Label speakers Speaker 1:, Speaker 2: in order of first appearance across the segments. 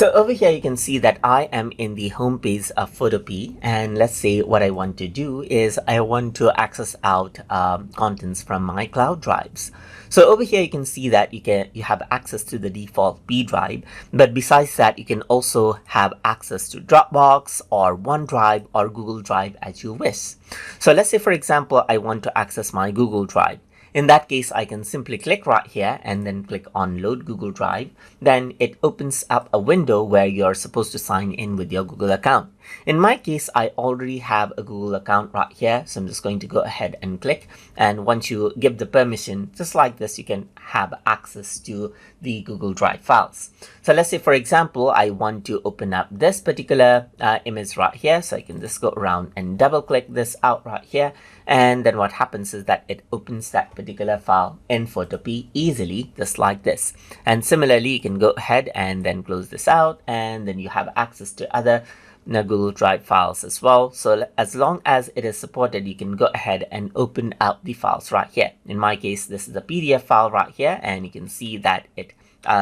Speaker 1: So over here you can see that I am in the home page of Photopea, and let's say what I want to do is I want to access out contents from my cloud drives. So over here you can see that you have access to the default B drive, but besides that you can also have access to Dropbox or OneDrive or Google Drive as you wish. So let's say for example I want to access my Google Drive. In that case, I can simply click right here and then click on Load Google Drive. Then it opens up a window where you're supposed to sign in with your Google account. In my case, I already have a Google account right here. So I'm just going to go ahead and click. And once you give the permission, just like this, you can have access to the Google Drive files. So let's say, for example, I want to open up this particular image right here. So I can just go around and double click this out right here. And then what happens is that it opens that particular file in Photopea easily, just like this. And similarly, you can go ahead and then close this out, and then you have access to other Google Drive files as well. So as long as it is supported, you can go ahead and open out the files right here. In my case, this is a PDF file right here, and you can see that it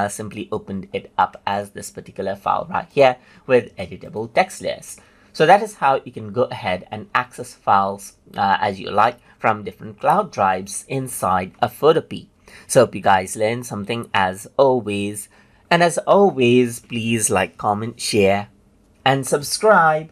Speaker 1: simply opened it up as this particular file right here with editable text layers. So that is how you can go ahead and access files as you like from different cloud drives inside a Photopea. So hope you guys learned something as always. And as always, please like, comment, share, and subscribe.